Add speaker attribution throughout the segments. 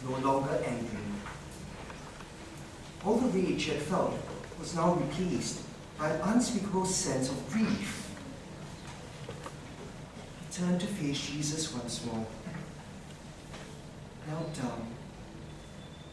Speaker 1: no longer angry. All the rage he had felt was now replaced by an unspeakable sense of grief. He turned to face Jesus once more, knelt down,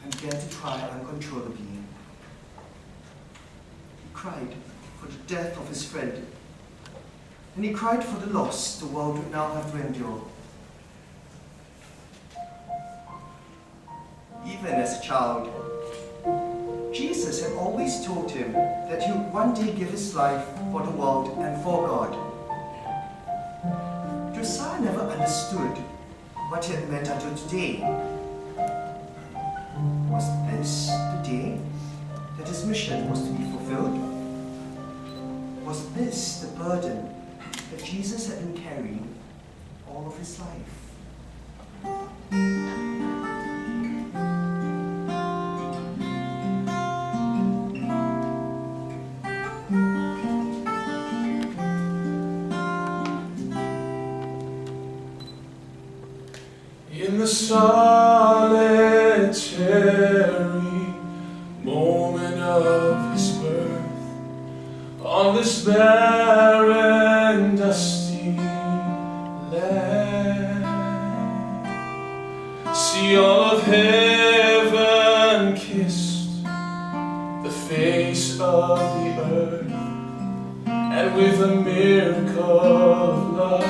Speaker 1: and began to cry uncontrollably. He cried for the death of his friend, and he cried for the loss the world would now have to endure. Even as a child, Jesus had always told him that he would one day give his life for the world and for God. Josiah never understood what he had meant until today. Was this the day that his mission was to be fulfilled? Was this the burden that Jesus had been carrying all of his life?
Speaker 2: In the solitary moment of his birth, on this barren, dusty land, see all of heaven kissed the face of the earth, and with a miracle of love,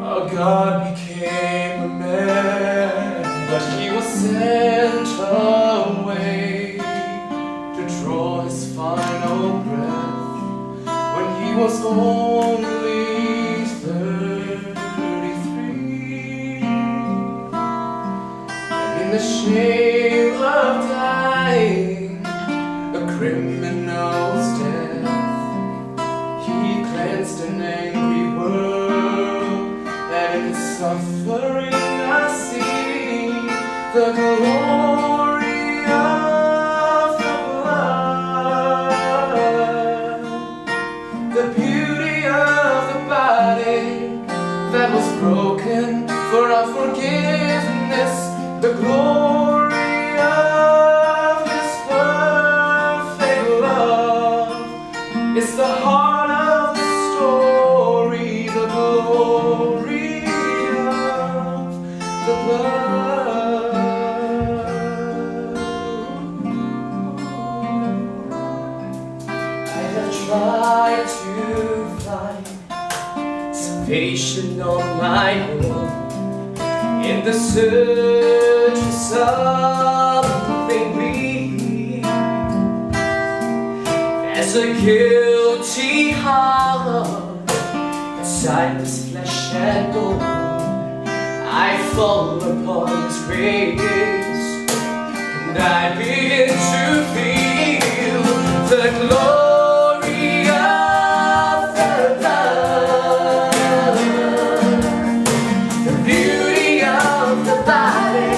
Speaker 2: our God became a man. But he was sent away to draw his final breath when he was only 33. And in the shame of dying, a criminal's death, he cleansed an angry world, and in his suffering I see the glory of the blood, the beauty of the body that was broken for our forgiveness, the glory of his perfect love. It's the heart of the story, the glory of the blood. I have tried to find salvation on my own in the search for something real. There's a guilty heart inside this flesh and bone. I fall upon his grace, and I begin to feel the glory of the blood, the beauty of the body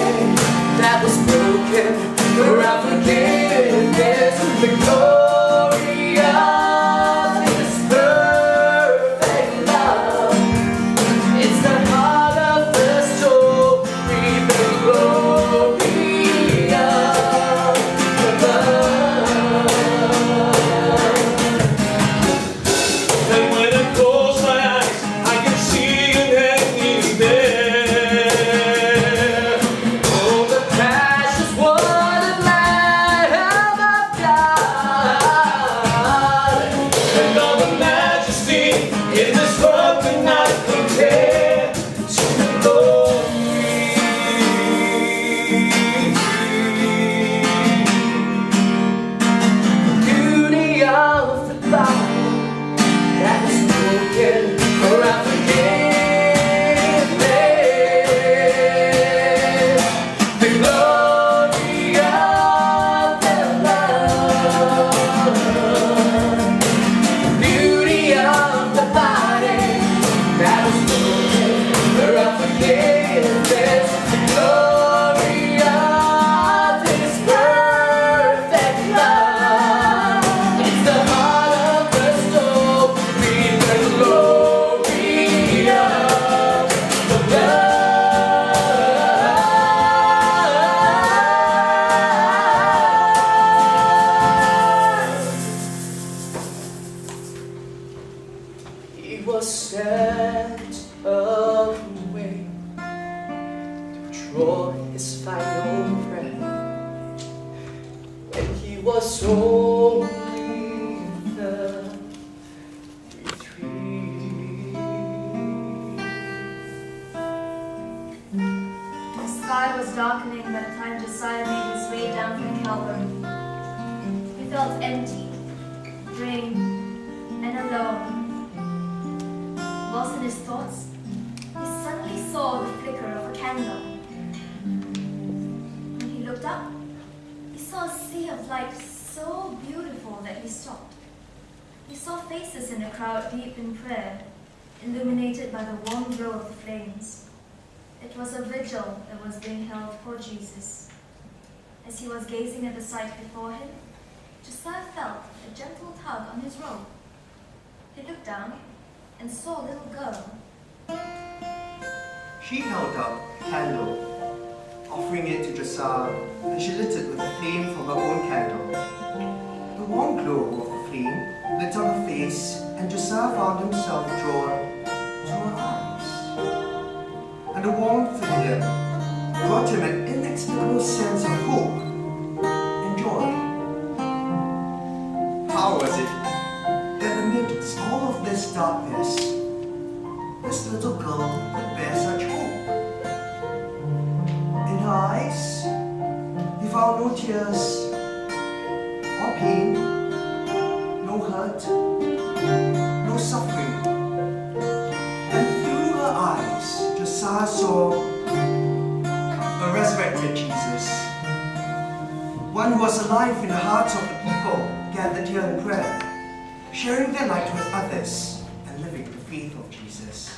Speaker 2: that was broken for our forgiveness, the glory of his perfect love. It's the heart of the story, the glory of the blood. draw his final breath, when he was only 33.
Speaker 3: The sky was darkening by the time Josiah made his way down from Calvary. He felt empty, drained, and alone. Lost in his thoughts, he suddenly saw the flicker of a candle. When he looked up, he saw a sea of light so beautiful that he stopped. He saw faces in the crowd deep in prayer, illuminated by the warm glow of the flames. It was a vigil that was being held for Jesus. As he was gazing at the sight before him, Josiah felt a gentle tug on his robe. He looked down and saw a little girl.
Speaker 1: She held up a candle, offering it to Josiah, and she lit it with the flame from her own candle. The warm glow of the flame lit up her face, and Josiah found himself drawn to her eyes. And the warmth of them brought him an inexplicable sense of hope and joy. How was it that amidst all of this darkness, this little girl could bear such hope? In her eyes, he found no tears or pain, no hurt, no suffering. And through her eyes, Josiah saw a resurrected Jesus, one who was alive in the hearts of the people gathered here in prayer, sharing their light with others and living the faith of Jesus.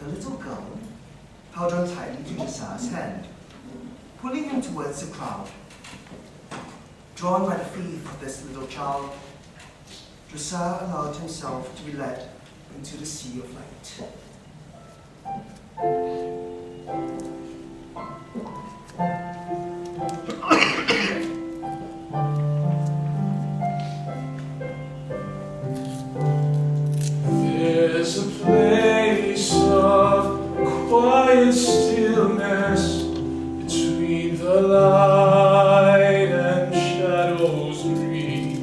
Speaker 1: The little girl held on tightly to Josiah's hand, pulling him towards the crowd. Drawn by the faith of this little child, Josiah allowed himself to be led into the sea of light.
Speaker 4: There's a place of quiet stillness between the light and shadows reach,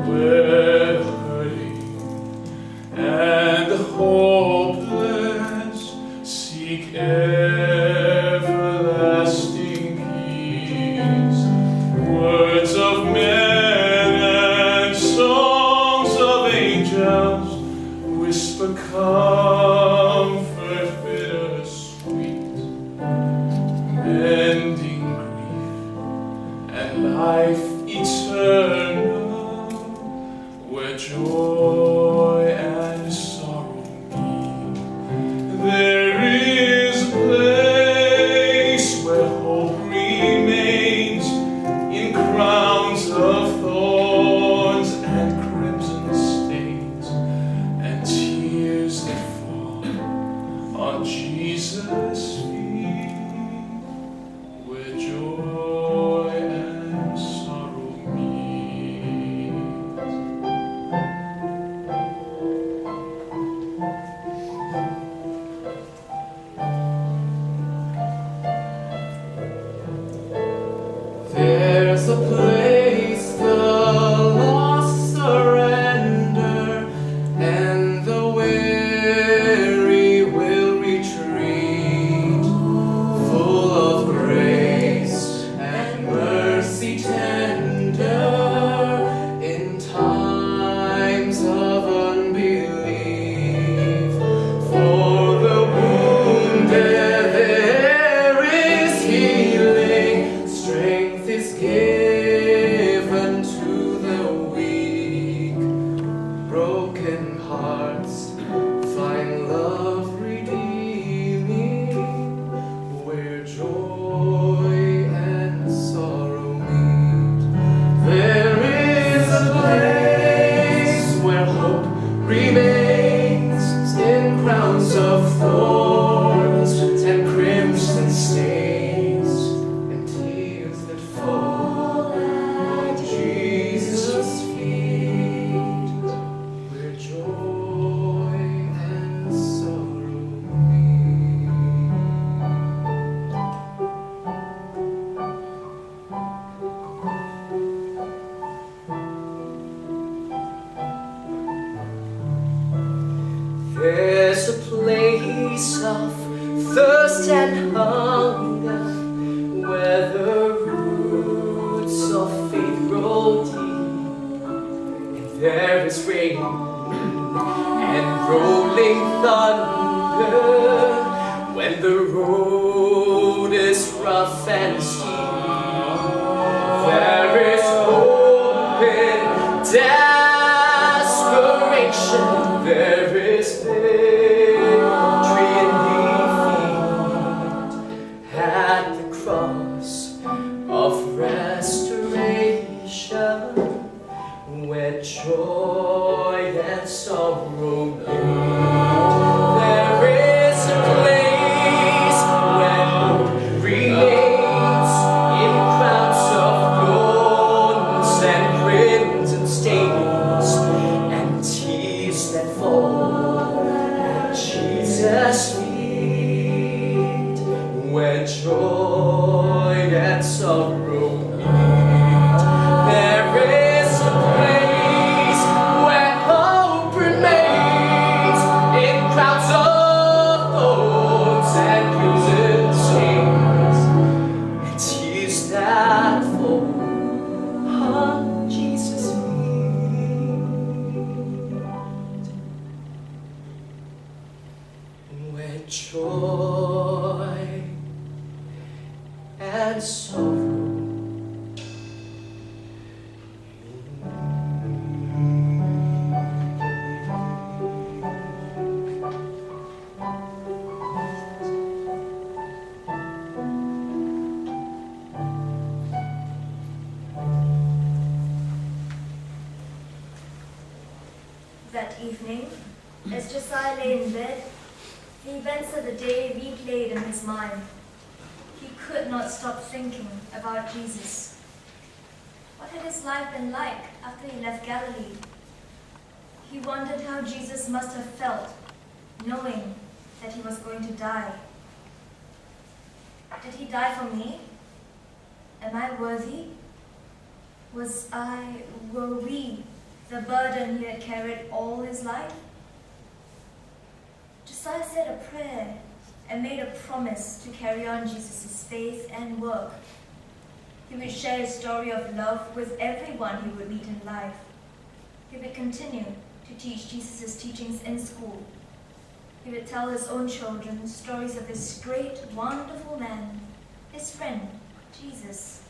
Speaker 4: where the hurting and the hopeless seek everlasting peace. Words of men and songs of angels whisper comfort bittersweet, mending grief and life eternal, where joy and sorrow meet. There is a place where hope remains in crowns of thorns and crimson stains, and tears that fall on Jesus' feet, where joy and sorrow meet. There's a place the lost surrender, and the weary will retreat,
Speaker 2: thirst and hunger, where the roots of faith grow deep, and there is rain and rolling thunder, when the road is rough and steep, there is hope in desperation, there is victory in defeat at the cross of restoration, where joy and sorrow meet. There is a place where hope remains in crowns of thorns and crimson stains and tears that fall at Jesus' feet, where joy and sorrow meet. There is a place where hope remains in crowds of thorns and crimson stains and tears that fall on Jesus' feet, where joy and sorrow
Speaker 3: That evening, as Josiah lay in bed, the events of the day replayed in his mind. He could not stop thinking about Jesus. What had his life been like after he left Galilee? He wondered how Jesus must have felt, knowing that he was going to die. Did he die for me? Am I worthy? Were we the burden he had carried all his life? Josiah said a prayer and made a promise to carry on Jesus' faith and work. He would share his story of love with everyone he would meet in life. He would continue to teach Jesus' teachings in school. He would tell his own children stories of this great, wonderful man, his friend, Jesus,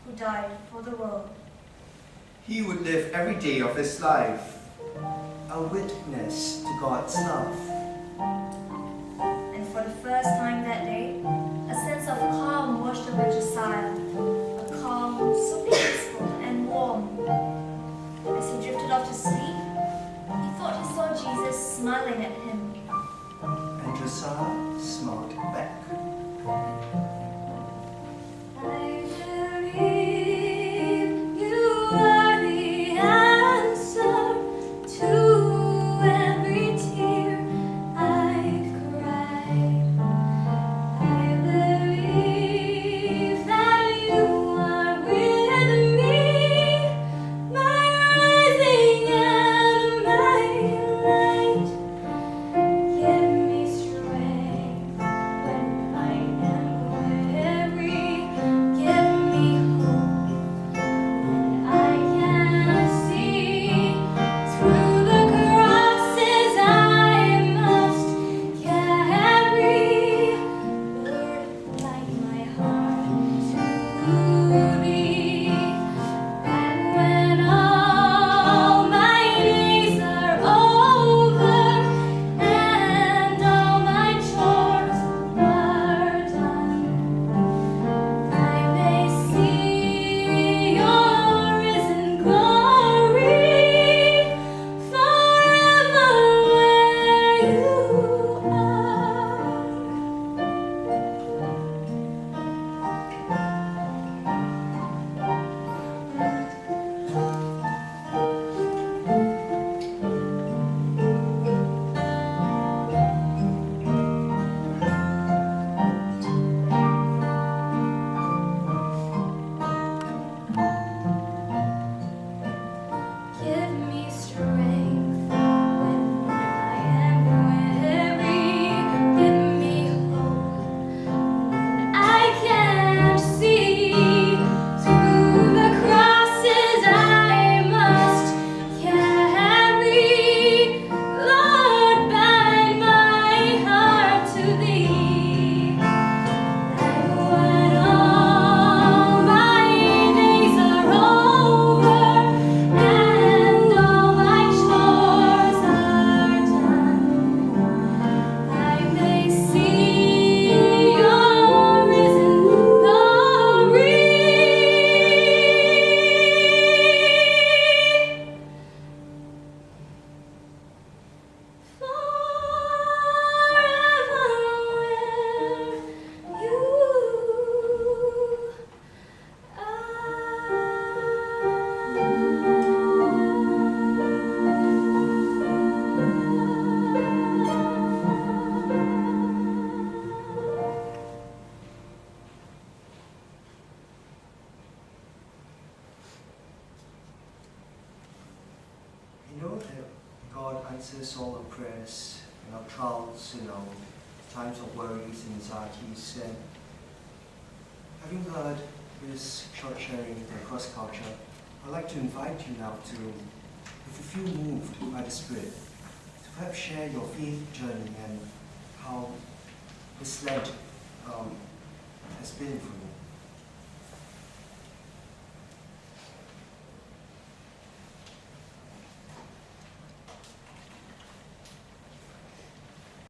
Speaker 3: who died for the world.
Speaker 1: He would live every day of his life a witness to God's love.
Speaker 3: And for the first time that day, a sense of calm washed over Josiah, a calm so peaceful and warm. As he drifted off to sleep, he thought he saw Jesus smiling at him.
Speaker 1: And Josiah smiled back.
Speaker 3: I believe you are the answer to every tear I've cried. I believe that you are with me, my rising and my light. Give me strength
Speaker 1: answers all our prayers in our trials, in our times of worries and anxieties. And having heard this short sharing across culture, I'd like to invite you now to, if you feel moved by the Spirit, to perhaps share your faith journey and how this led has been for you.